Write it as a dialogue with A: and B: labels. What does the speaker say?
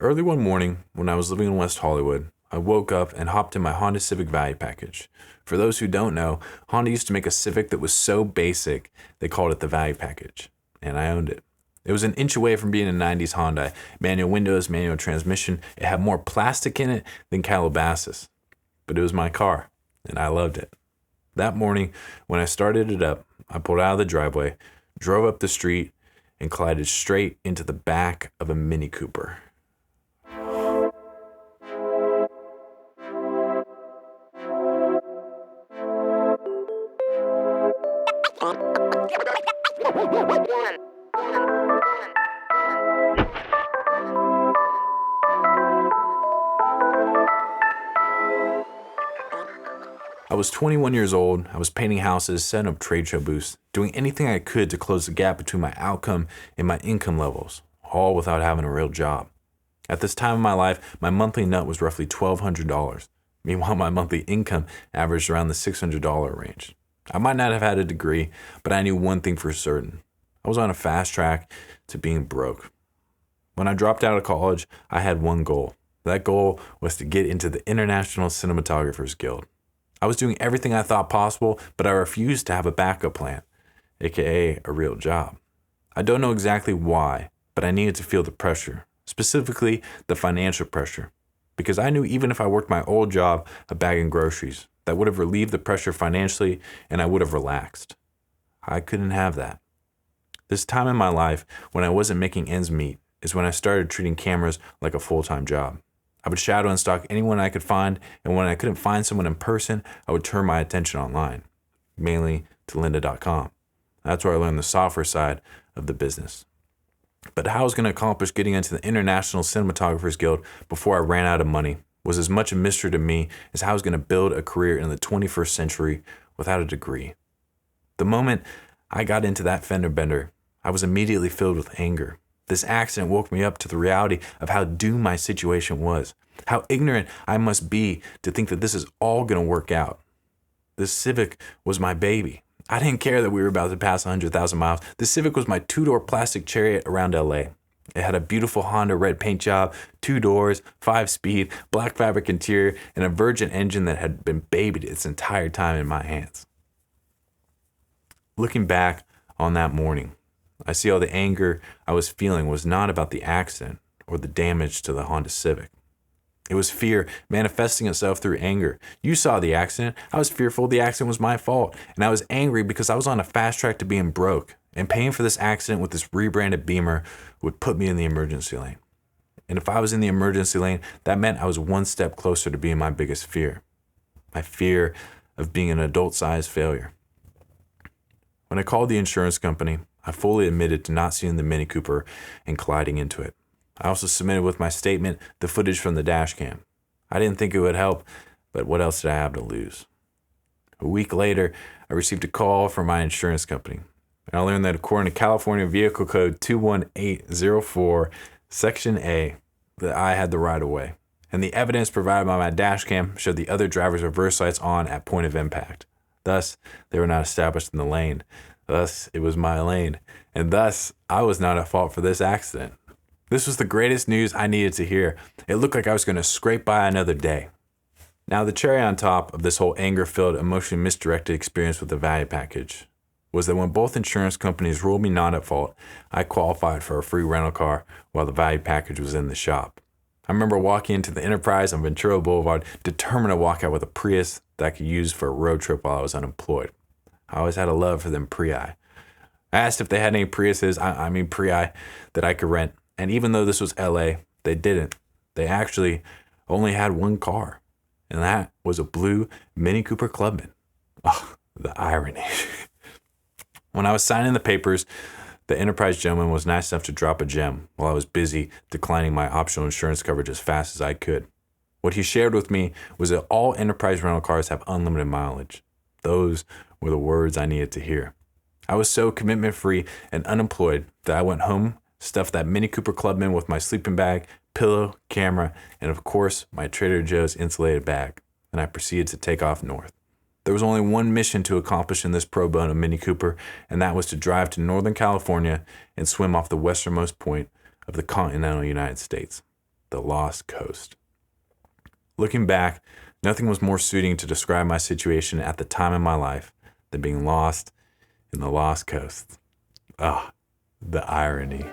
A: Early one morning, when I was living in West Hollywood, I woke up and hopped in my Honda Civic value package. For those who don't know, Honda used to make a Civic that was so basic, they called it the value package, and I owned it. It was an inch away from being a 90s Honda. Manual windows, manual transmission. It had more plastic in it than Calabasas. But it was my car, and I loved it. That morning, when I started it up, I pulled out of the driveway, drove up the street, and collided straight into the back of a Mini Cooper. I was 21 years old. I was painting houses, setting up trade show booths, doing anything I could to close the gap between my outcome and my income levels, all without having a real job. At this time of my life, my monthly nut was roughly $1,200. Meanwhile, my monthly income averaged around the $600 range. I might not have had a degree, but I knew one thing for certain. I was on a fast track to being broke. When I dropped out of college, I had one goal. That goal was to get into the International Cinematographers Guild. I was doing everything I thought possible, but I refused to have a backup plan, aka a real job. I don't know exactly why, but I needed to feel the pressure, specifically the financial pressure, because I knew even if I worked my old job of bagging groceries, that would have relieved the pressure financially and I would have relaxed. I couldn't have that. This time in my life, when I wasn't making ends meet, is when I started treating cameras like a full-time job. I would shadow and stalk anyone I could find, and when I couldn't find someone in person, I would turn my attention online, mainly to lynda.com. That's where I learned the software side of the business. But how I was going to accomplish getting into the International Cinematographers Guild before I ran out of money was as much a mystery to me as how I was going to build a career in the 21st century without a degree. The moment I got into that fender bender, I was immediately filled with anger. This accident woke me up to the reality of how doomed my situation was, how ignorant I must be to think that this is all going to work out. This Civic was my baby. I didn't care that we were about to pass 100,000 miles. The Civic was my two-door plastic chariot around LA. It had a beautiful Honda red paint job, 2 doors, 5-speed, black fabric interior, and a virgin engine that had been babied its entire time in my hands. Looking back on that morning, I see all the anger I was feeling was not about the accident or the damage to the Honda Civic. It was fear manifesting itself through anger. You saw the accident. I was fearful the accident was my fault, and I was angry because I was on a fast track to being broke, and paying for this accident with this rebranded Beamer would put me in the emergency lane. And if I was in the emergency lane, that meant I was one step closer to being my biggest fear. My fear of being an adult-sized failure. When I called the insurance company, I fully admitted to not seeing the Mini Cooper and colliding into it. I also submitted with my statement the footage from the dash cam. I didn't think it would help, but what else did I have to lose? A week later, I received a call from my insurance company, and I learned that according to California Vehicle Code 21804, Section A, that I had the right of way, and the evidence provided by my dash cam showed the other driver's reverse lights on at point of impact. Thus, they were not established in the lane. Thus, it was my lane, and thus, I was not at fault for this accident. This was the greatest news I needed to hear. It looked like I was going to scrape by another day. Now, the cherry on top of this whole anger-filled, emotionally misdirected experience with the value package was that when both insurance companies ruled me not at fault, I qualified for a free rental car while the value package was in the shop. I remember walking into the Enterprise on Ventura Boulevard, determined to walk out with a Prius that I could use for a road trip while I was unemployed. I always had a love for them Prii. I asked if they had any Priuses, Prii, that I could rent. And even though this was LA, they didn't. They actually only had one car. And that was a blue Mini Cooper Clubman. Oh, the irony. When I was signing the papers, the Enterprise gentleman was nice enough to drop a gem while I was busy declining my optional insurance coverage as fast as I could. What he shared with me was that all Enterprise rental cars have unlimited mileage. Those were the words I needed to hear. I was so commitment-free and unemployed that I went home, stuffed that Mini Cooper Clubman with my sleeping bag, pillow, camera, and of course, my Trader Joe's insulated bag, and I proceeded to take off north. There was only one mission to accomplish in this pro bono Mini Cooper, and that was to drive to Northern California and swim off the westernmost point of the continental United States. the lost coast. Looking back, nothing was more suiting to describe my situation at the time in my life than being lost in the lost coast. Ah, the irony.